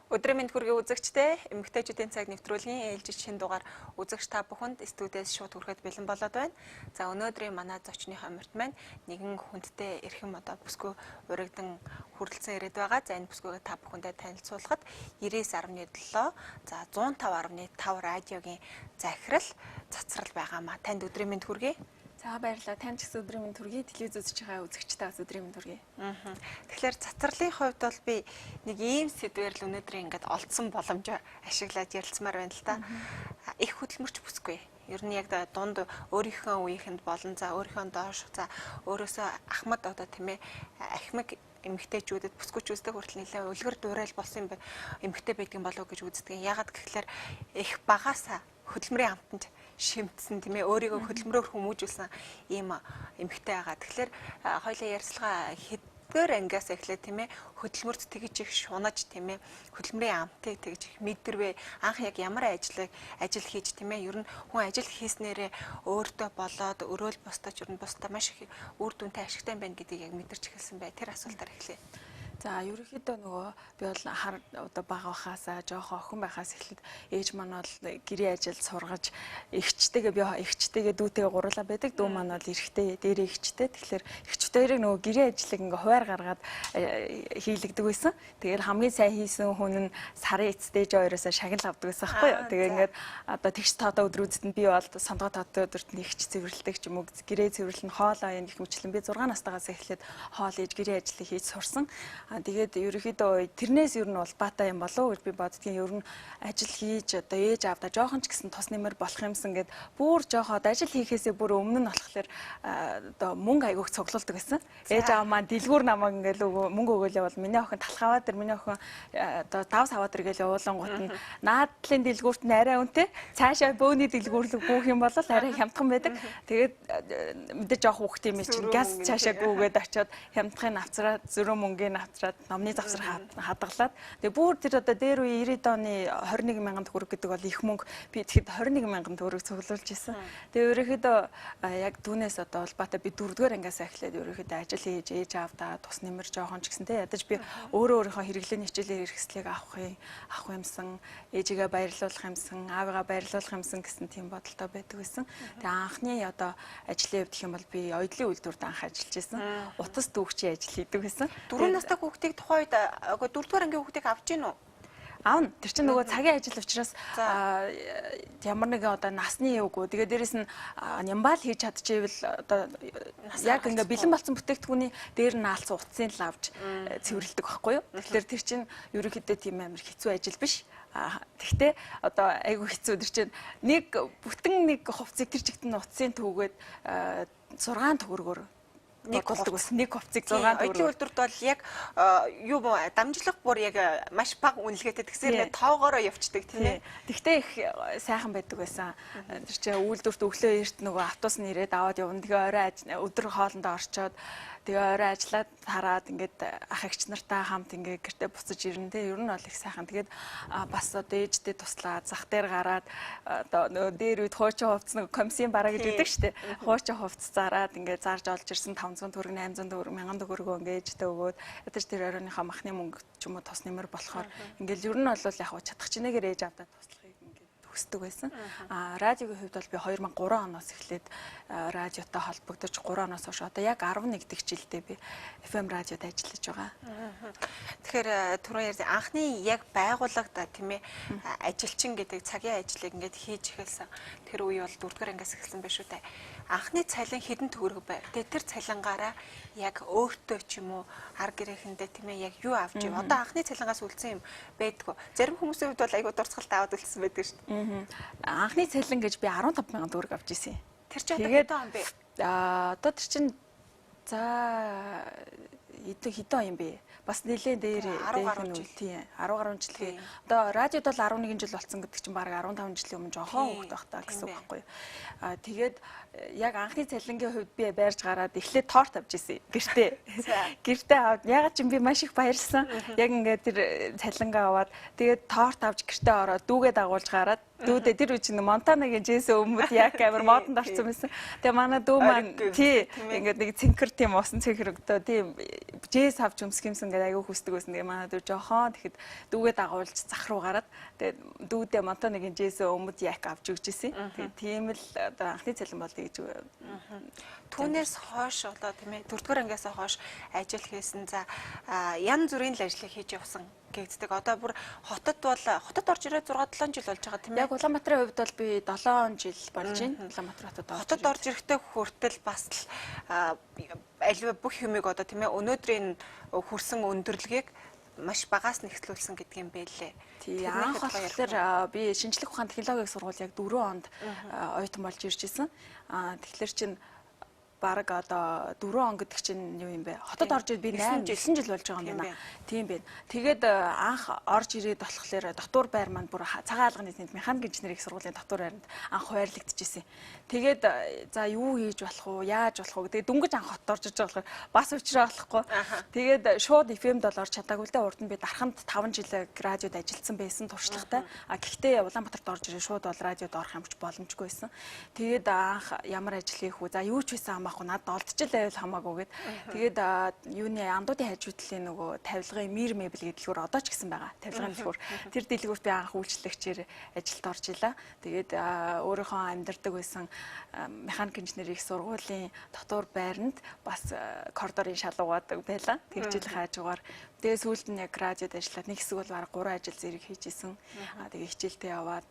Өдрийн мэнд хүргэе үзэгчдээ эмэгтэйчүүдийн цаг нэвтрүүлгийн ээлжид шинэ дугаар үзэгч та бүхэнд студиэс шууд хүрэхэд бэлэн болоод байна. За өнөөдрийн манай зочны хамарт маань нэгэн хүндтэй эрхэм бүсгүй урагдан хүрэлцэн ирээд байгаа. За энэ бүсгүйгээ та бүхэндээ танилцуулахад 99.7 за 105.5 радиогийн захирал цацрал байгаамаа. Танд өдрийн мэнд хүргэе. За баярлалаа. Танд ч гэсэн өдрийн мэнд хүргэе. Телевиз үзэж байгаа үзэгчтэй бас өдрийн мэнд хүргэе. Тэгэхээр цацралын хувьд бол би нэг ийм сэдвээр л өнөөдөр ингээд олдсон боломж ашиглаад ярилцмаар байна л да. Их хөдөлмөрч бүсгүй. Ер нь яг дунд өөрийнхөө үеийнхэнд болон за өөрийнхөө доош за өөрөөсөө ахмад тийм ээ ахмиг эмэгтэйчүүдэд бүсгүйчүүдэд хүртэл нэлээ үлгэр дуурайл болсон эмэгтэй байдгийн болов гэж үздэг. Ягаад гэвэл их багаасаа хөдөлмөрийн амтанд шимтсэн тийм ээ өөрийгөө хөдөлмөрөөр хүмүүжүүлсэн ийм эмэгтэй байгаа. Тэгэхээр хоёулаа ярьцлага хэдгээр ангиас эхлээд тийм ээ хөдөлмөрт тэгж их шунаж тийм ээ хөдөлмөрийн амтыг тэгж их мэдэрвэ анх яг ямар ажил хийж тийм ээ ер нь хүн ажил хийснээрээ өөртөө болоод өрөөл бостож ер нь бусдаа маш их үр дүнтэй ашигтай байна гэдгийг яг мэдэрч эхэлсэн бай. Тэр асуултаар эхлэе. За ерөнхийдөө нөгөө би бол одоо бага байхаасаа жоохон охин байхаас эхлээд ээж маань бол гэрээ ажил сургаж эгчтэйгээ би эгчтэйгээ дүүтэйгээ гурлаа байдаг. Дүү маань бол эрэгтэй дээрээ эгчтэй. Тэгэхээр эгчтэйрийг нөгөө гэрээ ажлыг ингээ хуваар гаргаад хийлэгдэг байсан. Тэгээд хамгийн сайн хийсэн хүн нь сарын эцэст ээж хоёроосоо шагнал авдаг байсан байхгүй юу. Тэгээ ингээд одоо тэгш тоодоо өдрүүдэд нь би бол сондгоо тоодоо өдөрт нь эгч цэвэрлдэг ч юм уу гэрээ цэвэрлэн хоолоо юм гэх мэтлэн би 6 настайгаас эхлээд хоол ээж гэрээ ажлыг хийж сурсан. Тэгээд ерөнхийдөө тэрнээс ер нь бол баатай юм болов уу гэж би боддгийн ер нь ажил хийж одоо ээж аавда жоохон ч гэсэн тус нэмэр болох юмсан гэд бүр жоохоод ажил хийхээсээ бүр өмнө нь болохоор одоо мөнгө айгуух цуглуулдаг гэсэн. Ээж аав маань дэлгүүр намайг ингээл мөнгө өгөөлээ бол миний охин талхаваад тэр миний охин одоо давс аваад иргээл явуулангууд нь наадлын дэлгүүрт нь арай үнэтэй цаашаа бөөний дэлгүүрлэг бүүх юм бол арай хямдхан байдаг. Тэгээд мэдээ жоох хүүхд юм чинь газ цаашаа гүүгээд очиод хямдхын авцраад зөрөө мөнгөний авцраад номны завсар хадгалаад тэгээ бүр тэр одоо дээр үе 90-ад оны 21,000 төгрөг гэдэг бол их мөнгө би тэгэхэд 21,000 төгрөг цуглуулж исэн. Тэгээ ерөөхдөө яг түүнээс одоо улбаатай би 4-р ангиас эхлээд ерөөхдөө ажил хийж ээж аавдаа тус нэмэр жоохон ч гэсэн те ядаж би өөрийнхөө хэрэглээний хичээлээр хэрэгслийг авах юмсан ээжигээ баярлуулах юмсан аавыгаа баярлуулах юмсан гэсэн тийм бодолтой байдаг байсан. Тэгээ анхны одоо ажлын хувьд гэх юм бол би оёдлын үйлдвэрт анх ажиллаж исэн. Утас дүүгчийн ажил хийдэг байсан. 4 настай хүүхдийг тухайд 4-р ангийн хүүхдийг авч гин үү? Аавна. Тэр чинь нөгөө цагийн ажил учраас ямар нэгэн одоо насны юугүй. Тэгээ дээрэс нь нямбаал хийж чадчихвэл одоо яг ингээ бэлэн болсон бүтээгдэхүүний дээр нь наалцсан утсын л авч цэвэрлэдэг байхгүй юу? Тэгэхээр тэр чинь ерөнхийдөө тийм амар хэцүү ажил биш. Тэгтээ одоо айгүй хэцүү тэр чинь нэг бүтэн нэг хувцсыг тэр чигт нь утсын төвгээд 6 төгрөгөөр нэг хувцсыг 6 төгрөг. Оюутны үйлдвэрт бол яг юу дамжлах бүр яг маш бага үнэлгээтэй тэгсээр тоогоороо явцдаг тийм ээ. Тэгтээ их сайхан байдаг байсан. Тэр чинь үйлдвэрт өглөө эрт нөгөө автобус нь ирээд аваад явна. Тэгээ орой өдөр хоолндоо орчоод тэгээ орой ажиллаад хараад ингээд ах эгч нартай хамт ингээд гэртээ буцаж ирнэ те. Ер нь бол их сайхан. Тэгээд бас одоо ээжтэй туслаад зах дээр гараад одоо нөгөө дээр үед хуучин хувцс нэг комиссийн бараа гэж өгдөг штэ. Хуучин хувцс зараад ингээд зарж олж ирсэн 500 төгрөг 800 төгрөг 1000 төгрөгөө ингээд ээжтэй өгөөд ядаж тэр оройныхаа махны мөнгө ч юм уу тус нэмэр болохоор ингээд ер нь бол яг чадах чинээгээр ээж авдаа туслахыг хүсдэг байсан. Радиогийн хувьд бол би 2003 оноос эхлээд радиотой холбогдож 3 оноос хойш одоо яг 11 дэх жилдээ би FM радиод ажиллаж байгаа. Тэгэхээр түрүү ярьсан анхны яг байгууллагада тийм ээ ажилчин гэдэг цагийн ажлыг ингээд хийж эхэлсэн. Тэр үе бол 4-р ангиас эхэлсэн байх шүү дээ. Анхны цалин хэдэн төгрөг байв. Тэгээ тэр цалингаараа яг өөртөө ч юм уу ар гэрээхэндээ тийм ээ яг юу авч ив. Одоо анхны цалингаас үлдсэн юм байдгүй. Зарим хүмүүсийн хувьд бол айгүй дурсгалтай аваад үлдсэн байдаг шүү дээ. Анхны цалин гэж би 15,000 төгрөг авч ирсэн. Тэр чи одоо хэдэн он бэ? Одоо тэр чин за хэдэн юм бэ? Бас нэлээд дээр 10 гаруй жил. Тийм 10 гаруй жилгээ. Одоо радиод бол 11 жил болсон гэдэг чинь баг 15 жилийн өмнө жоохон хөвгт байх таа гэсэн үг байхгүй. Тэгээд яг анхны цалингийн хувьд би байрж гараад эхлээд торт авч ирсэн гэртээ. Гэртээ аваад ягаад ч би маш их баярлсан. Яг ингээд тэр цалингаа аваад тэгээд торт авч гэртээ ороод дүүгээ дагуулж гараад дүүдээ тэр үчиг Монтанагийн Джейсон өмд яг амар модонд орсон байсан. Тэгээ манай дүү маань тий ингээд нэг цэнхэр тийм усан цэнхэр өгдөө тийм Джейс авч өмсөх юмсан гэдэг аягүй хүсдэг байсан. Тэгээ манай дүү жоохон тэгэхэд дүүгээ дагуулж зах руу гараад тэгээ дүүдээ Монтанагийн Джейсон өмд яг авч өгч ирсэн. Тэгээ тийм л одоо анхны цалин болдё гэж. Түүнээс хойш болоо тийм ээ 4-р ангиас хойш ажил хийсэн. За янз бүрийн л ажлыг хийж явсан гээгддэг. Одоо бүр хотод орж ирээд 6-7 жил болж байгаа тийм ээ. Яг Улаанбаатарын хувьд бол би 7 жил болж байна. Улаанбаатар хотод орж ирэхдээ хүртэл бас л аливаа бүх юмыг одоо тийм ээ өнөөдрийн хүрсэн өндөрлөгийг маш багаас нь эхлүүлсэн гэдгийм байлээ. Тий, анх болохоор би шинжлэх ухаан технологийн сургууль яг 4 онд оюутан болж ирж исэн. Тэгэхээр чин бараг одоо 4 он гэдэг чинь юу юм бэ? Хотод орж ирээд би 9 жил болж байгаа юм байна. Тийм байна. Тэгээд анх орж ирээд болохоор дотор байр маань бүр цагаан алганы эзний механик инженерийн сургуулийн дотор байранд анх хуваарлагдчихсэн. Тэгээд за юу хийж болох уу? Яаж болох уу? Тэгээд дүнгэж анх хотод орж ирж байгаа болохоор бас уучраа болохгүй. Тэгээд шууд FM-д бол орж чадаагүй л дээ. Урд нь би дарханд 5 жил радиод ажилласан байсан туршлагатай. Гэхдээ Улаанбаатарт орж ирээд шууд бол радиод орох юмч боломжгүй байсан. Тэгээд анх ямар ажил хийх вэ? За юу ч байсан надад олдчихл байвал хамаагүй гэд. Тэгээд юуны андуудын хажуудлын нөгөө тавилгын мир мебель гэдэг дэлгүүр одоо ч гэсэн байгаа. Тавилгын дэлгүүр. Тэр дэлгүүрт би анх үйлчлэгчээр ажилд орж илаа. Тэгээд өөрийнхөө амьдардаг байсан механик инженерийн сургуулийн дотор байранд бас коридорын шалуугаад байлаа. Тэгжил хаажгаар. Тэгээд сүүлд нь яг радиод ажиллаад нэг хэсэг бол бараг 3 ажил зэрэг хийжсэн. Тэгээд хичээлдээ яваад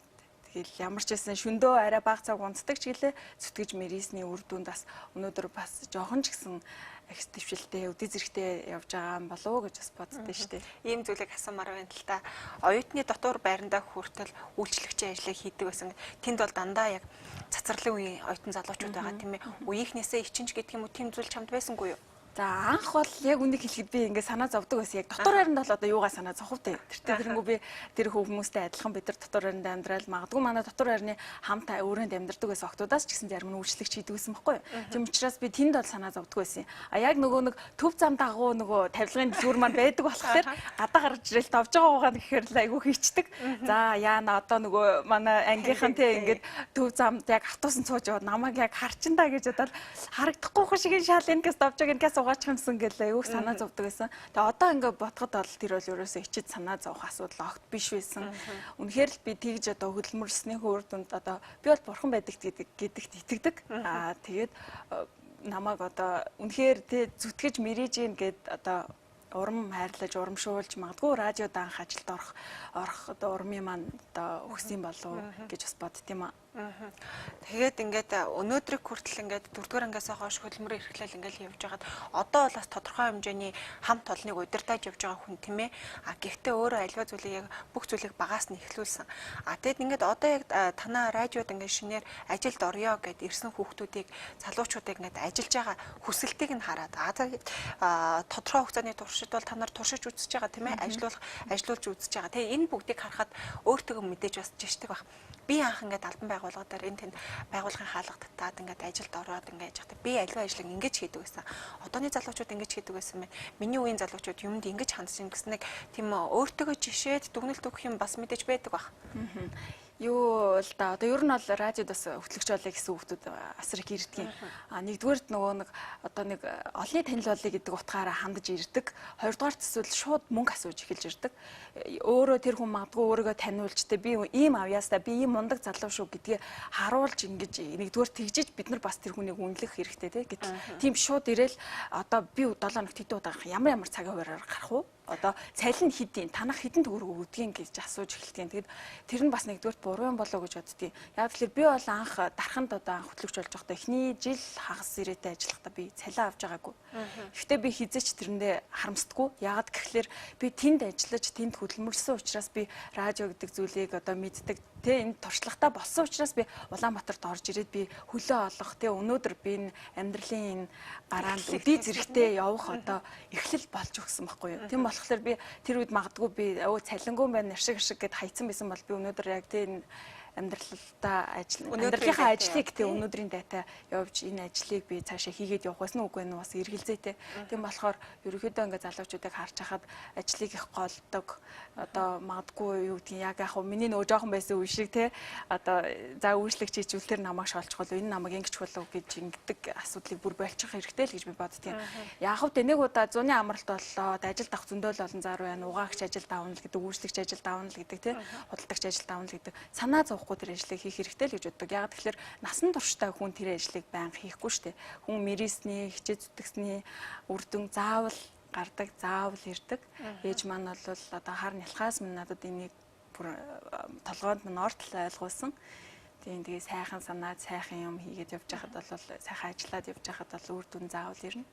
тэгэл ямар ч байсан шөндөө арай бага цаг унцдаг ч гэлээ зүтгэж мэрийсний үр дүнд бас өнөөдөр бас жоохон ч гэсэн их дэвшилтэй өдөө зэрэгтэй явж байгаа юм болов уу гэж бас боддоо штеп. Ийм зүйлийг асуумаар байна л та. Оюутны дотор байрандаа хүртэл үйлчлэгчийн ажлыг хийдэг байсан. Тэнд бол дандаа яг цацралын үеийн оюутан залуучууд байгаа тийм ээ. Үеийнхнээсээ ичинж гэдэг юм уу тийм зүйл чамд байсангүй юу? За анх бол яг үнийг хэлэхэд би ингээд санаа зовдөг байсан. Яг дотор байранд бол одоо юугаа санаа зовх вэ? Тэрнгүү би тэр хүмүүстэй адилхан бид нар дотор байранд амьдрал магадгүй манай дотор байрны хамтаа өрөөнд амьдрдаг байсан октоудаас ч гэсэн зарим нь үйлчлэгч хийдэг байсан байхгүй юу? Тийм учраас би тэнд бол санаа зовдөг байсан. А яг нөгөө нэг төв зам дагуу нөгөө тавилгын дэлгүүр маань байдаг болохоор гадаа гарч ирэл товж байгаа байгаа гэхээр л айгүй хийчдэг. За яана одоо нөгөө манай ангийнхан те ингээд төв замд яг автобусан цууж яваад намайг яг харчиндаа гэж бодоод харагдахгүй хөө шиг шал энэс давж байгаа энэс хамсан гэлээ юу санаа зовдөг байсан. Тэгээ одоо ингээд ботход бол тэр бол ерөөсөө ичид санаа зовх асуудал огт биш байсан. Үнэхээр л би тэгж одоо хөдөлмөрлсөний үр дүнд одоо би бол бурхан байдаг гэдэгт итгэдэг. Тэгээд намайг одоо үнэхээр тэ зүтгэж мэрэж ийн гэд одоо урам хайрлаж урамшуулж магадгүй радиод анх ажилд орох одоо урмын маань одоо өгсөн болов гэж бас боддtiin юм аа. Тэгээд ингээд өнөөдрийг хүртэл ингээд 4-р ангиас хойш хөдөлмөрөөр эрхлэл ингээд явж байгаад одоо бол бас тодорхой хэмжээний хамт олныг удирдах явж байгаа хүн тийм ээ. Гэхдээ өөрөө альва зүйлийг яг бүх зүйлийг багаас нь эхлүүлсэн. Тэгэд ингээд одоо яг танаа радиод ингээд шинээр ажилд орё гэд ирсэн хүүхдүүдийг залуучуудыг ингээд ажиллаж байгаа хүсэлтийг нь хараад тодорхой хугацааны туршид бол та нар туршиж үзэж байгаа тийм ээ. Ажилуулж үзэж байгаа. Тэгээ энэ бүгдийг харахад өөртөө мэдээж бас жишдэг баг. Би анх ингээд албан байгууллагаар энэ тэнд байгууллагын хаалга татаад ингээд ажилд ороод ингээд яах вэ? Би аливаа ажлыг ингэж хийдэг байсан. Одооны залуучууд ингэж хийдэг байсан байна. Миний үеийн залуучууд юмд ингэж хандсан гэсэн нэг тийм өөртөө жишээд дүгнэлт өгөх юм бас мэдээж байдаг баг. Юу л да одоо ер нь бол радиод бас хөтлөгч болъё гэсэн хүүхдүүд асар их ирдэг юм. Нэгдүгээрт нөгөө нэг одоо нэг олонний танил болъё гэдэг утгаараа хандаж ирдэг. Хоёрдугаар зүйл шууд мөнгө асууж эхэлж ирдэг. Өөрөө тэр хүн магадгүй өөрийгөө таниулж тэ би ийм авьяастай би ийм мундаг залуу шүү гэдгийг харуулж ингэж нэгдүгээр тэгжиж бид нар бас тэр хүнийг үнэлэх хэрэгтэй тэ. Гэтэл тийм шууд ирээл одоо би 7 хоногт хэдэн удаа ямар цагийн хуваараар гарах уу? Одоо цалин хэдийн танах хэдэн төгрөг өгдгийг гэж асууж эхэлдэг. Тэгэд тэр нь бас нэгдүгээр буруу юм болоо гэж боддгийг. Яг тэгэхээр би бол анх дарханд одоо анх хөтлөгч болж байхдаа эхний жил хагас ирээтэй ажиллахдаа би цалин авч байгаагүй. Гэхдээ би хизээч тэрэндээ харамсдаггүй. Яагаад гэхээр би тэнд ажиллаж тэнд хөдөлмөрлсөн учраас би радио гэдэг зүйлийг одоо мэддэг. Тэ энэ туршлагатай болсон учраас би Улаанбаатарт орж ирээд би хөлөө олох тэ өнөөдөр би энэ амьдралын энэ гараанд үдий зэрэгтэй явах одоо эхлэл болж өгсөн байхгүй юу. Тийм болохоор би тэр үед магадгүй би цалингүй байна ашиг гэд хайцсан байсан бол би өнөөдөр яг тэ энэ амьдралдаа Өнөөдрийн амьдралынхаа дайтай ажлыг яв, тэ өнөөдрийн дайтай явж энэ ажлыг би цаашаа хийгээд явах байсан үгүй нь бас эргэлзээтэй. Тийм болохоор ерөнхийдөө ингээ залуучуудыг харж хахад ажлыг их голдог одоо магадгүй юу гэдгийг яг миний нөгөө жоохон байсан үе шиг те одоо за үйлчлэг чийчүүл тэр намайг шолчихвол энэ намайг ингэж болов гэж ингэдэг асуудлыг бүр болчих хэрэгтэй л гэж би боддtiin. Яг хөө нэг удаа зуны амралт боллоо ажилд авах зөндөөл олон зар байна угаагч ажил давна л гэдэг үйлчлэгч ажил давна л гэдэг те худалдагч ажил давна л гэдэг санаа зовхгүй тэр ажлыг хийх хэрэгтэй л гэж боддог. Яг тэгэхээр насан туршдаа хүн тэр ажлыг байнга хийхгүй шүү дээ. Хүн мэрийсний хичээ зүтгэсний үр дүн заавал гардаг, заавал ирдэг. Ээж маань бол одоо хар нялхаас минь надад энийг бүр толгойд минь ортол ойлгуулсан. Тэгээ сайхан санаад сайхан юм хийгээд явж байхад бол сайхан ажиллаад явж байхад бол үр дүн заавал ирнэ.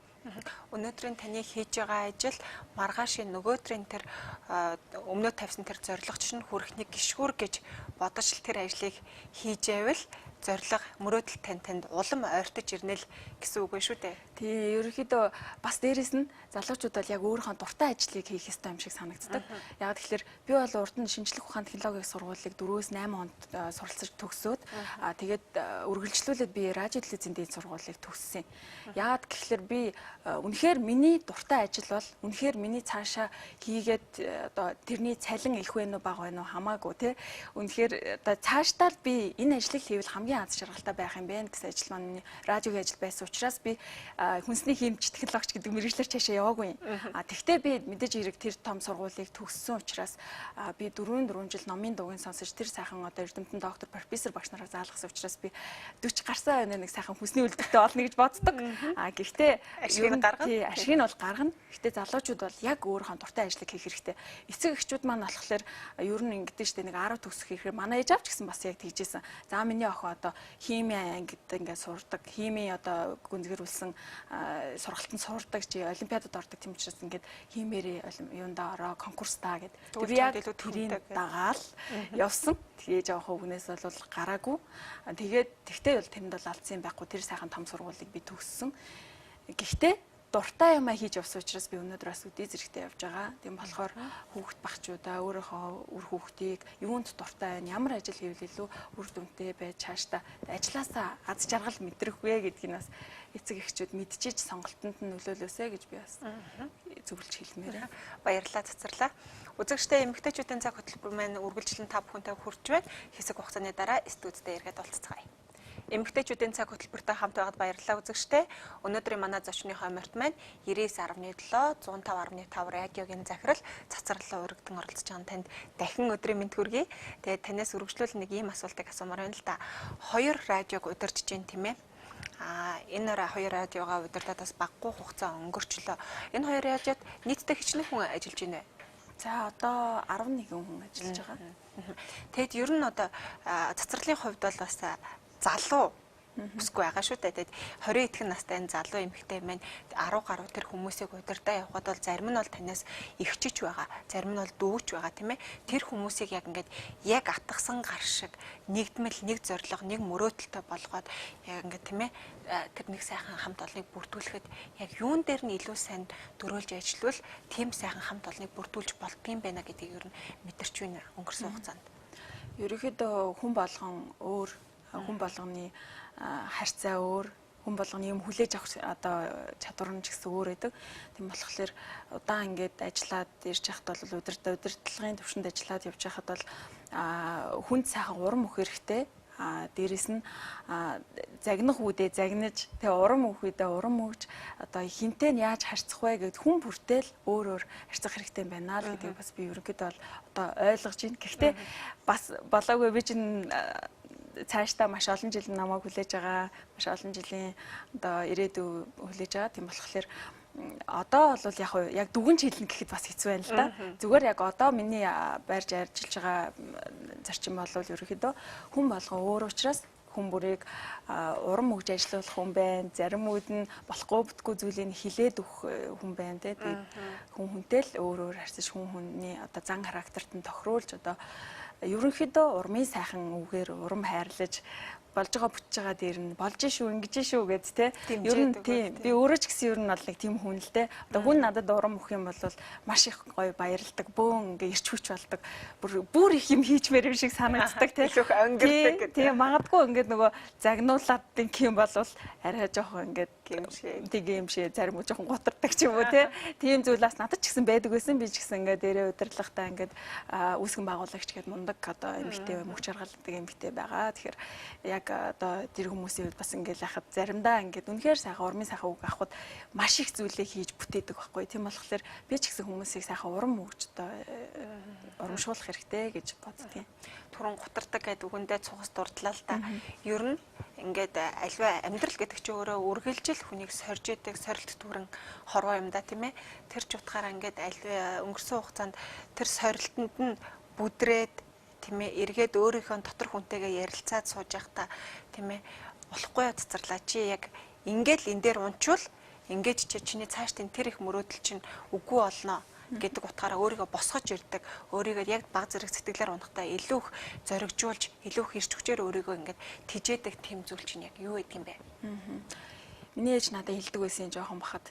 Өнөөдрийн таны хийж байгаа ажил маргаашийн нөгөөдрийн тэр өмнөө тавьсан тэр зорилго чинь хүрэх нэг гişгүүр гэж бодож л тэр ажлыг хийж байвал зорилго мөрөөдөл танд улам ойртож ирнэ л гэсэн үг байна шүү дээ. Тий, ерөнхийдөө бас дээрэс нь залуучууд бол яг өөрийнхөө дуртай ажлыг хийх ёстой юм шиг санагддаг. Яг тэгэхээр би бол урд нь шинжлэх ухааны технологийн сургуулийг 4-8 хонд суралцаж төгсөөд тэгээд үргэлжлүүлээд би радио телевизийн дээд сургуулийг төгссөн. Яг тэгэхээр би үнэхээр миний дуртай ажил бол үнэхээр миний цаашаа хийгээд одоо тэрний цалин их вэ нү бага вэ нү хамаагүй тий. Үнэхээр одоо цаашдаа би энэ ажлыг хийвэл хамгийн аз жаргалтай байх юм бэ гэсэн ажил маань миний радиогийн ажил байсан учраас би хүнсний химч технологич гэдэг мэргэжлэр цаашаа яваагүй юм. Тэгвэл би мэдээж хэрэг тэр том сургуулийг төгссөн учраас би 4 жил номын дугийн сонсож тэр сайхан одоо эрдэмтэн доктор профессор багш нараа заалгасан учраас би 40 гарсан нэг сайхан хүнсний үлдэгтэй олно гэж боддог. Гэхдээ ашиг нь гаргана. Тий, ашиг нь бол гаргана. Гэхдээ залуучууд бол яг өөрийнхөө дуртай ажлыг хийх хэрэгтэй. Эцэг эхчүүд маань болохоор ер нь ингэдэж штэ нэг 10 төгсөх хэрэг манай ээж авч гэсэн бас яг тэгжсэн. За миний охин одоо хими ангид ингээд сурдаг. Хими одоо гүнзгийрүүлсэн сургалтанд сурдаг чи олимпиадад ордог тийм учраас ингээд химээрээ юундаа ороо конкурстаа гэд. Би яг тэрийг дагаал явсан. Тэгээд жоохон үгнээс бол гараагүй. Тэгээд тэгтээ бол тэнд бол алдсан юм байхгүй. Тэр сайхан том сургуулийг би төгссөн. Гэхдээ дуртай юмаа хийж явсан учраас би өнөөдөр бас үдээ зэрэгтэй явж байгаа. Тийм болохоор хүүхэд багчуудаа өөрийнхөө үр хүүхдийг юунд дуртай байна, ямар ажил хийвэл илүү үр дүнтэй байж цаашдаа ажилласаа аз жаргал мэдрэх вэ гэдгийг бас эцэг эхчүүд мэдчихэж сонголтонд нь нөлөөлөөсэй гэж би бас зөвлөж хэлмээр. Баярлалаа, цацарлаа. Үзэгчтэй эмэгтэйчүүдийн цаг хөтөлбөр маань үргэлжлэн та бүхэнтэй хүрч байна. Хэсэг хугацааны дараа студидтэй эргээд уулзцгаая. Эмэгтэйчүүдийн цаг хөтөлбөртэй хамт байгаад баярлалаа үзэгчтэй. Өнөөдрийн манай зочны хоморт маань 99.7 105.5 радиогийн захирал цацралаа өргөдөн оролцож байгаа танд дахин өдрийн мэнд хүргэе. Тэгээд танаас үргэлжлүүл нэг ийм асуултыг асуумаар байна л да. Хоёр радиог удирдах чинь тийм ээ. Энэ хоёр радиогаа удирдаад бас баггүй хугацаа өнгөрчлөө. Энэ хоёр радиод нийтдээ хичнээн хүн ажиллаж байна вэ? За одоо 11 хүн ажиллаж байгаа. Тэгэд ер нь одоо цацралын хувьд бол бас залуу бүсгүй байгаа шүү дээ. Тэгэд 20 идэх настай энэ залуу эмэгтэй маань 10 гаруй тэр хүмүүсийг удирдаа явахад бол зарим нь бол танаас ихчиж байгаа, зарим нь бол дүүж байгаа тийм ээ. Тэр хүмүүсийг яг ингээд яг атгсан гар шиг нэгдмэл, нэг зориг, нэг мөрөөдөлтөй болгоод яг ингээд тийм ээ тэр нэг сайхан хамт олныг бүрдүүлэхэд яг юун дээр нь илүү сайн дөрөөлж ажиллавал тийм сайхан хамт олныг бүрдүүлж болдгийм байна гэдгийг ер нь мэдэрч байна өнгөрсөн хугацаанд. Ерөнхийдөө хүн болгон өөр, хүн болгоны харьцаа өөр, хүн болгоны юм хүлээж авах одоо чадвар нь ч гэсэн өөр байдаг. Тийм болохоор удаан ингээд ажиллаад ирж яхад бол удирдлагын төвшөнд ажиллаад явж байхад бол хүнд сайхан урам өгөх хэрэгтэй. Дээрэс нь загнах үедээ загнаж тэгээ урам өгөхөдөө урам өгч одоо хинтээ нь яаж харьцах вэ гэд хүн бүртэл өөр харьцах хэрэгтэй байна л гэдгийг бас би ерөнхийдөө бол одоо ойлгож байна. Гэхдээ бас болоогүй би чинь цаашдаа маш олон жил намайг хүлээж байгаа, маш олон жилийн одоо ирээдүй хүлээж байгаа. Тийм болохоор одоо бол яг дүгнж хэлнэ гэхэд бас хэцүү байна л да. Зүгээр яг одоо миний байрж ажиллаж байгаа зарчим бол ерөнхийдөө хүн болгон өөр учраас хүн бүрийг урам өгж ажиллах хүн байна. Зарим үед нь болохгүй бүтггүй зүйлийг хилээд өгөх хүн байна те. Хүн хүнтэй л өөр харьцаж хүний одоо зан характерт нь тохируулж одоо ерөнхийдөө урмын сайхан үгээр урам хайрлаж болж байгаа бүтэж байгаа дээр нь болж шүү ингэж шүү гэд те. Ер нь Дэмжээдэг тийм би өөрөө ч гэсэн ер нь бол нэг тийм хүн л те. Одоо хүн надад урам өгөх юм бол маш их гоё баярлдаг. Бөөн ингээ ирч хүч болдог. Бүр их юм хийчмээр юм шиг санагддаг те. Илүү их өнгөрдөг гэдэг. Тийм магадгүй ингээд нөгөө загнуулаад динх юм бол арай жоохон ингээд гэмшээ зарим уу жоохон гутардаг ч юм уу те. Тийм зүйлээс надад ч гэсэн байдаг байсан. Би ч гэсэн ингээд дээрээ удирдлагатаа ингээд үүсгэн байгуулагч гэдэг мундаг одоо эмэгтэй мөх чаргалдаг эмэгтэй байгаа. Тэгэхээр яг одоо тэр хүмүүсийн хувьд бас ингээд яхад заримдаа ингээд үнэхээр сайхан урмын сайхан үг авахд маш их зүйлээ хийж бүтээдэг байхгүй. Тийм болохоор би ч гэсэн хүмүүсийг сайхан урам өгч одоо урамшуулах хэрэгтэй гэж боддгийн. Түрэн гутардаг гэдэг үгэндээ цугас дурдлаа л та. Ер нь ингээд альва амьдрал гэдэг чинь өөрөө үргэлжил хүнийг сорж идэг сорилт түрэн хорвоо юм да тийм ээ. Тэр ч утгаараа ингээд альва өнгөрсөн хугацаанд тэр сорилтанд нь бүдрээд тийм ээ эргээд өөрийнхөө дотор хүнтэйгээ ярилцаад сууж явахдаа тийм ээ болохгүй цацарлаа чи яг ингээд л энэ дээр унчвал ингээд чиний цааш тэр их мөрөөдөл чинь үгүй болно гэдэг утгаараа өөрийгөө босгож ирдэг. Өөрийгөө яг баг зэрэг сэтгэлээр унахтаа илүү их зоригжуулж, илүү их ирч хүчээр өөрийгөө ингээд тижээдэг тэм зүйл чинь яг юу гэдэг юм бэ? Миний ээж надад хэлдэг байсан жоохон бахад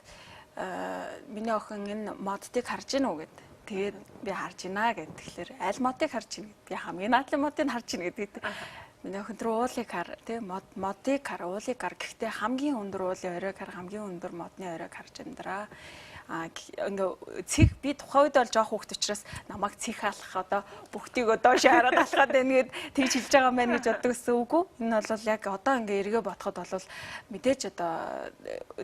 миний охин энэ моддыг харж гинөө гэд. Тэгээд би харж гинэ гэд. Тэгэхээр аль модыг харж гин гэд. Би хамгийн наадлын модыг харж гин гэдэг. Миний охин тэр уулыг хар тий модыг хар уулыг хар гэхдээ хамгийн өндөр уулын оройг хар хамгийн өндөр модны оройг харж амьдраа. Ингээ цэг би тухайн үед бол жоох хүүхд учраас намайг цэг хаалах одоо бүгдийг доош хараад алхаад байна гэд тэгж хэлж байгаа юм байна гэж боддог гэсэн үг үү? Энэ бол яг одоо ингээ эргээ бодоход бол мэдээч одоо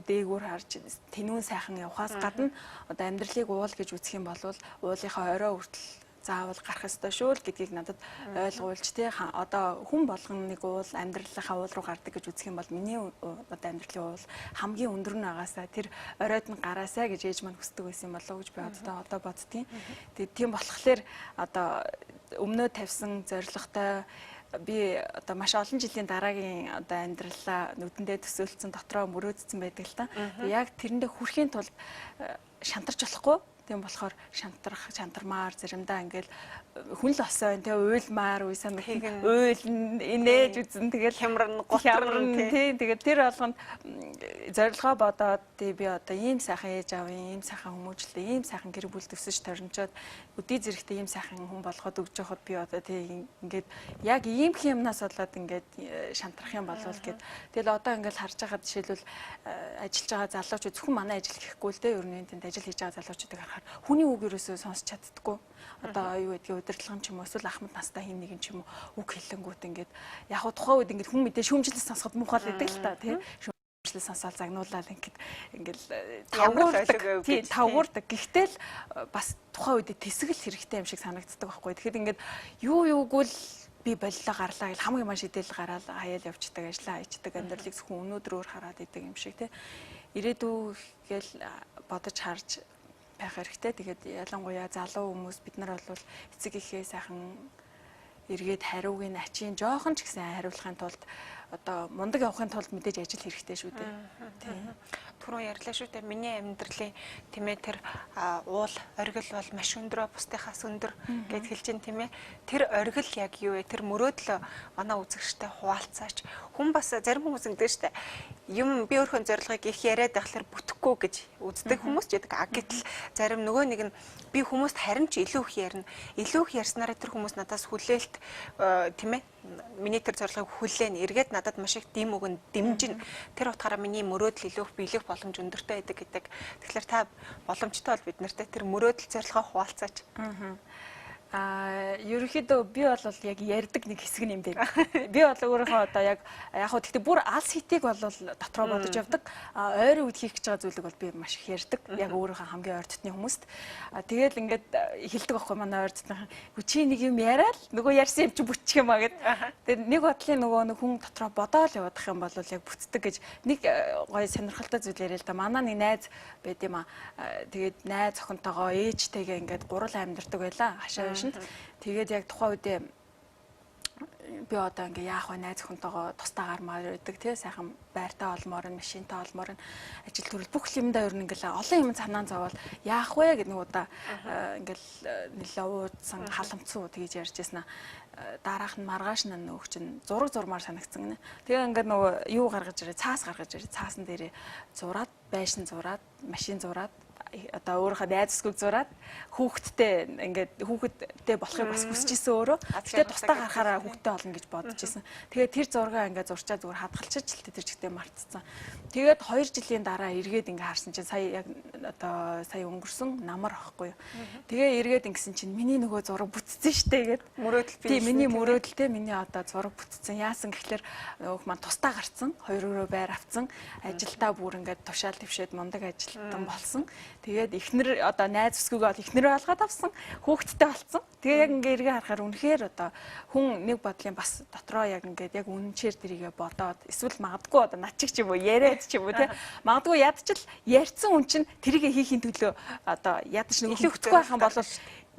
дээгүүр харж тэнүүн сайхан явахаас гадна одоо амьдралыг уул гэж үзэх юм бол уулынхаа орой хүртэл заавал гарах ёстой шүү л гэдгийг надад ойлгуулж тий одоо хүн болгоныг уул амьдралынхаа уул руу гардаг гэж үзэх юм бол миний одоо амьдралын уул хамгийн өндөр нь агаасаа тэр оройд нь гараасаа гэж ээж маань хүсдэг байсан болов уу гэж би одоо боддгийн. Тэгээд тийм болохоор одоо өмнөө тавьсан зорилготой би одоо маш олон жилийн дараагийн одоо амьдралаа нүдэндээ төсөөлсөн дотроо мөрөөдсөн байдаг л та. Яг тэрэндээ хүрэхийн тулд шантарч болохгүй. Тийм болохоор шантармаар заримдаа ингээл хүн л осоо тий уйлмаар уй санаг уйл инээж үзэн тэгэл хямран гутран тий тэгээд тэр болгонд зорилгоо бодоод тий би одоо ийм сайхан ээж аав ийм сайхан хүмүүжлээ ийм сайхан гэр бүл төсөж торимчоод өдий зэрэгтэй ийм сайхан хүн болгоод өгж явахад би одоо тий ингээд яг ийм юмнаас болоод ингээд шантрах юм болов гэд тэгэл одоо ингээд харж байгаа жишээлбэл ажиллаж байгаа залуучууд зөвхөн манай ажил гэхгүй л дээ ер нь тэнд ажил хийж байгаа залуучуудыг харахаар хүний үг ерөөсөө сонсч чаддаггүй. Одоо юу гэдгийг удирдлагын ч юм уу эсвэл ахмад настай хин нэгэн ч юм уу үг хэлэнгүүт ингээд яг хуу тухайн үед ингээд хүн мэдээ шүүмжлэл сонсоход муухай л байдаг л та тий шүүмжлэл сонсоод загнуулаад ингээд тавгуурдаг. Гэхдээ л бас тухайн үед тэсгэл хэрэгтэй юм шиг санагддаг байхгүй. Тэгэхэд ингээд юугүй л би боллоо гарлаа гэл хамгийн маш идэл гараад хаяал явцдаг ажиллаа хайчдаг амьдралыг зөвхөн өнөөдрөөр хараад идэг юм шиг тий ирээдүй гээл бодож харж байх хэрэгтэй. Тэгээд ялангуяа залуу хүмүүс бид нар бол эцэг ихээ сайхан эргээд хариугийн ачийн жоохон ч гэсэн хариулахын тулд одоо мундаг явахын тулд мэдээж ажил хэрэгтэй шүү дээ. Тийм. Түрүү ярьлаа шүү дээ. Миний амьдралын тийм ээ тэр уул оргил бол маш өндрөө бусдынхаас өндөр гэж хэлж чинь тийм ээ. Тэр оргил яг юу вэ? Тэр мөрөөдлөө манай үзэгчтэй хуваалцаач. Хүн бас зарим хүмүүс ингэдэг шүү дээ. Юм би өөрхөн зорилгыг их яриад байхлаар бүтэхгүй гэж үздэг хүмүүс ч гэдэг. Гэтэл зарим нөгөө нэг нь би хүмүүст харин ч илүү их ярина. Илүү их ярьснараа тэр хүмүүс надаас хүлээлт тийм ээ. Миний тэр зорилгыг хүлээн эргээд надад маш их дэм өгөн дэмжин. Тэр утгаараа миний мөрөөдөл илүү их биелэх боломж өндөртэй байдаг гэдэг. Тэгэхээр та боломжтой бол бид нартай тэр мөрөөдөл зорилгоо хуваалцаач. Ерөнхийдөө би бол яг ярьдаг нэг хэсэг юм байна. Би бол өөрийнхөө одоо яг хөө гэхдээ бүр алс хитийг бол дотроо бодож явдаг. Ойрын үед хийх гэж байгаа зүйлийг бол би маш их ярьдаг. Яг өөрийнхөө хамгийн ойр дотны хүмүүст. Тэгэл ингээд хэлдэг байхгүй манай ойр дотны чи нэг юм яриад нөгөө ярьсан юм чи бүтчих юм а гэд. Тэгээд нэг бодлын нөгөө хүн дотроо бодоол явах юм бол яг бүтдэг гэж нэг гоё сонирхолтой зүйл яриа л да. Манай нэг найз байд юм а. Тэгээд найз охинтойгоо ээжтэйгээ ингээд гурал амьдардаг байлаа. Хашаа тэгээд яг тухайн үедээ би одоо ингээ яах вэ, найз охинтойгоо тусдаа гармаар байдаг тий, сайхан байртаа олмоор нь, машинтаа олмоор нь, ажил төрөл бүх юмдаа ер нь ингээл олон юм санаан зовоол яах вэ гэдэг нэг удаа ингээл нэлээ уудсан халамцсан тэгэж ярьж яснаа. Дараах нь маргааш нь нөгөө чинь зураг зурмаар санагдсан гинэ. Тэгээ ингээд нөгөө юу гаргаж ирээ, цаас гаргаж ирээ, цаасан дээрээ зураад, байшин зураад, машин зураад, одоо өөрийнхөө найз зүг зураад хүүхэдтэй ингээд хүүхэдтэй болохыг бас хүсчихсэн өөрөө. Тэгээ тусдаа гарахаараа хүүхэдтэй олно гэж бодож исэн. Тэгээ тэр зургаа ингээд зурчаа зүгээр хадгалчих л тэр жигтэй мартцсан. Тэгээд 2 жилийн дараа эргээд ингээд харсан чинь сая яг одоо сая өнгөрсөн намар ахгүй юу. Тэгээ эргээд ингэсэн чинь миний нөгөө зураг бүтцсэн штэ гээд мөрөөдөл бий. Тийм миний мөрөөдөлтэй миний одоо зураг бүтцсэн. Яасан гэхэлэр нөгөөх маань тусдаа гарцсан, 2 өрөө байр авцсан, ажилдаа бүр ингээд тушаал твшээд мундаг ажилтан болсон. Тэгээд эхнэр одоо найз өсгөгөө бол эхнэрээ алгаад авсан, хүүхэдтэй болсон. Тэгээ яг ингээ эргээ харахаар үнэхээр одоо хүн нэг бодлын бас дотроо яг ингээд яг үнэнчээр дэрийгээ бодоод эсвэл магадгүй одоо над чиг ч юм уу яриад ч юм уу те магадгүй ядчил ярьсан хүн чинь тэрийгээ хийхин төлөө одоо ядч нэг хөтөхгүй байх юм бол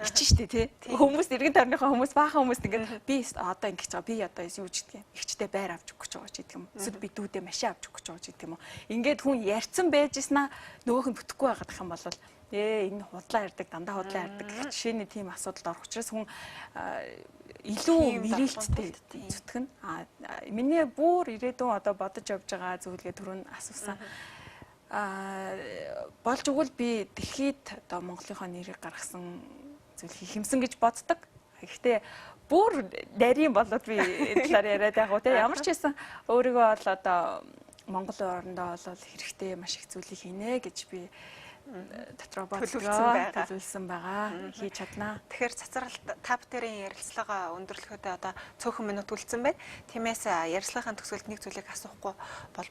ичин штэ тий. Хүмүүс иргэн тойрныхоо хүмүүс баахан хүмүүс ингээд би одоо ингэж байгаа би одоо юу ч гэдэг юм. Ихчтэй байр авч өгөх гэж байгаа ч гэдэг юм. Эсвэл би дүүдээ машин авч өгөх гэж байгаа ч гэдэг юм уу. Ингээд хүн ярьсан байж ийснаа нөгөөх нь бүтэхгүй байгаад юм бол энэ худлаа ярддаг дандаа худлаа ярддаг гэх жишээний тийм асуудалд орох учраас хүн илүү мэрэлттэй зүтгэн. Миний бүр ирээдүйн одоо бодож явж байгаа зүйлгээ түрүүн асуусан. Болж өгвөл би дэлхийд одоо Монголынхоо нэрийг гаргасан зүйл хийх юмсан гэж боддог. Гэхдээ бүр нарийн болоод би талаар яриад байгаа уу те ямар ч байсан өөрийгөө бол одоо Монгол орондоо бол хэрэгтэй маш их зүйлийг хийнэ гэж би дотроо төлөвлөсөн байгаа. Хийж чаднаа. Тэгэхээр цацралт та бүхэн ярилцлага өндөрлөхөд одоо цөөхөн минут үлдсэн байна. Тиймээс ярилцлагын төгсгөлд нэг зүйлийг асуухгүй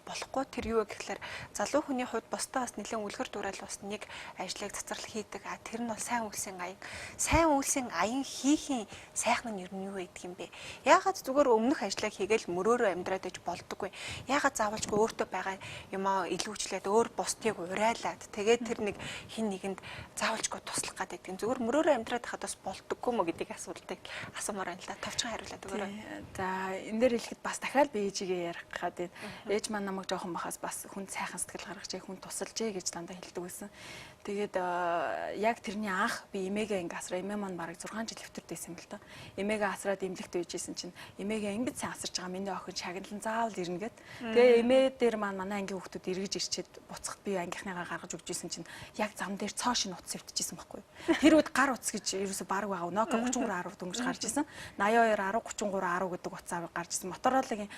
болохгүй. Тэр юу вэ гэхээр залуу хүний хувьд босдоо бас нэлээд үлгэр дуурайл бас нэг ажлыг цацрал хийдэг. Тэр нь бол сайн үйлсийн аян. Сайн үйлсийн аян хийхийн сайхан нь ер нь юу гэдэг юм бэ? Яагаад зүгээр өмнөх ажлаа хийгээл мөрөөрөө амьдраад иж болдоггүй. Яагаад заавалжгүй өөртөө байгаа юмаа илүүчлээд өөр бусдыг урайлаад тэгээд тэр нэг хин нэгэнд заавалжгүй туслах гэдэг юм. Зүгээр мөрөөрөө амьдраад хахад бас болдоггүй мө гэдгийг асуултыг асуумаар байна л да. Товчхон хариулаад өгөөрэй. За энэ дээр хэлэхэд бас дахиад би ээжигээ ярих гад байна. Ээж маань намайг жоохон бахаас бас хүн сайхан сэтгэл гаргаж хүн тусалжээ гэж дандаа хэлдэг байсан. Тэгээд яг тэрний анх би эмээгээ ингээ асраа. Эмээ маань бараг 6 жил өвтөрдөөсөн юм л да. Эмээгээ асраад эмнэлэгт үйжсэн чинь эмээгээ ингэж сайн асарч байгаа миний охин шагналан заавал ирнэ гэд. Тэгээ эмээ дээр маань манай ангийн хүүхдүүд эргэж ирчээд буцахт би ангийнхныгаа гаргаж өгчээсэн чинь яг зам дээр цоо шин утас өвтчихсэн байхгүй. Тэр үед гар утас гэж ерөөсө баг байгаа. Nokia 3310 дөнгөж гарч исэн. 82 10 33 10 гэдэг утсаа гарч исэн. Моторологийн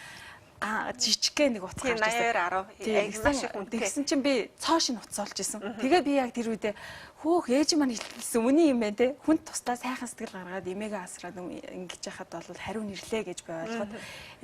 жижигхэн нэг утас гарч исэн. Тэгсэн чинь би цоо шин утас олж исэн. Тэгээ би яг тэр үедээ хөөх ээж маань хэлсэн үний юм байна те. Хүн тусдаа сайхан сэтгэл гаргаад эмээгээ асраад ингэж яхад бол хариу нэрлээ гэж би ойлгоод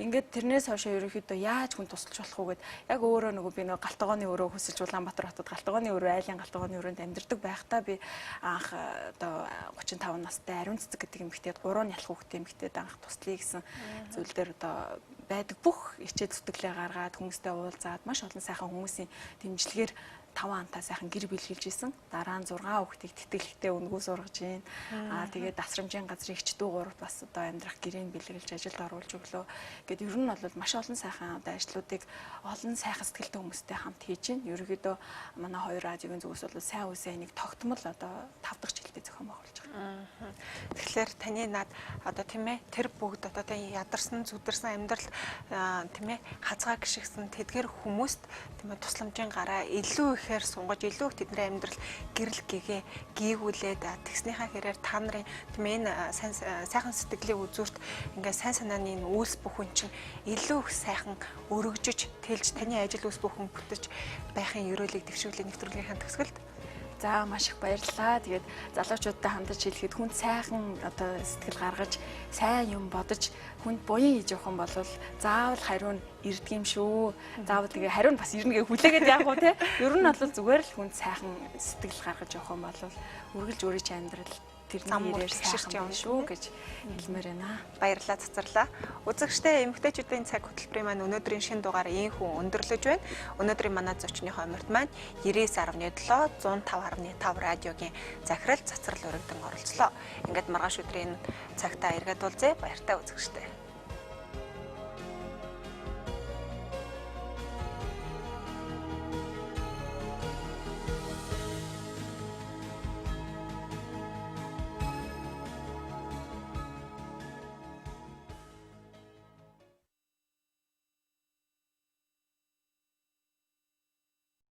ингээд тэрнээс хойш ерөөхдөө яаж хүн тусалж болох вэ гэд яг өөрөө нөгөө би нөгөө галтгооны өрөө хөсөлж Улаанбаатар хотод галтгооны өрөө айлын галтгооны өрөөнд амьдардаг байхдаа би анх одоо 35 настай ариун цэцэг гэдэг эмэгтэйд 3 ялах хүүхдтэй эмэгтэйд анх туслая гэсэн зүйл дээр одоо байдаг бүх ичээд зүтгэлээ гаргаад хүмүүстэй уулзаад маш олон сайхан хүмүүсийн дэмжлэгээр 5 антаа сайхан гэр бэлгэлж исэн. Дараа нь 6 хүүхдийг тэтгэлэгтэй өнгөө сургаж ийн. Тэгээд дасрамжийн газрын хчдүү 3 бас одоо амьдрах гэрийн бэлгэлж ажилд оруулж өглөө. Гэт ер нь бол маш олон сайхан одоо ажлуудыг олон сайхан сэтгэлтэй хүмүүстэй хамт хийж ийн. Ерөнхийдөө манай хоёр радиогийн зүгээс бол сайн үсээ нэг тогтмол одоо 5 дахь жилдээ зохион байгуулж байгаа. Тэгэхээр таны над одоо тийм ээ тэр бүгд одоо тийм ядарсан зүдэрсэн амьдрал тийм ээ хазгаа гიშгсэн тэдгэр хүмүүст тийм ээ тусламжийн гараа илүү ихээр сунгаж илүү их тэдний амьдрал гэрэл гэгээ гийгүүлээд тэгснийхаа хэрээр та нарын тийм ээ энэ сайхан сэтгэлийн үзүүрт ингээд сайн санааны үйлс бүхэн чинь илүү их сайхан өргөжөж тэлж таны ажил үйлс бүхэн бүтэж байхын ерөөлийг дэвшүүлэх нэвтрүүлгийнхаа төгсгөлд за маш их баярлалаа. Тэгээд залуучуудтай хандаж хэлэхэд хүнд сайхан одоо сэтгэл гаргаж, сайн юм бодож, хүнд буян хийж явах юм бол заавал хариу нь ирдэг юм шүү. Заавал тэгээ хариу нь бас ирнэ гэж хүлээгээд яах вэ те? Ер нь бол зүгээр л хүнд сайхан сэтгэл гаргаж явах юм бол үргэлж өөрийн чинь амьдрал тэрний ирээр сайхан юм шүү гэж хэлмээр байна. Баярлалаа цацарлаа. Үзэгчтэй эмэгтэйчүүдийн цаг хөтөлбөрийн маань өнөөдрийн шинэ дугаар ийхүү өндөрлөж байна. Өнөөдрийн манай зочны хоморт маань 99.7 105.5 радиогийн захирал цацрал өргөдөн оролцлоо. Ингээд маргааш өдрийн цагтаа эргээд уулзъя. Баяртай үзэгчтэй.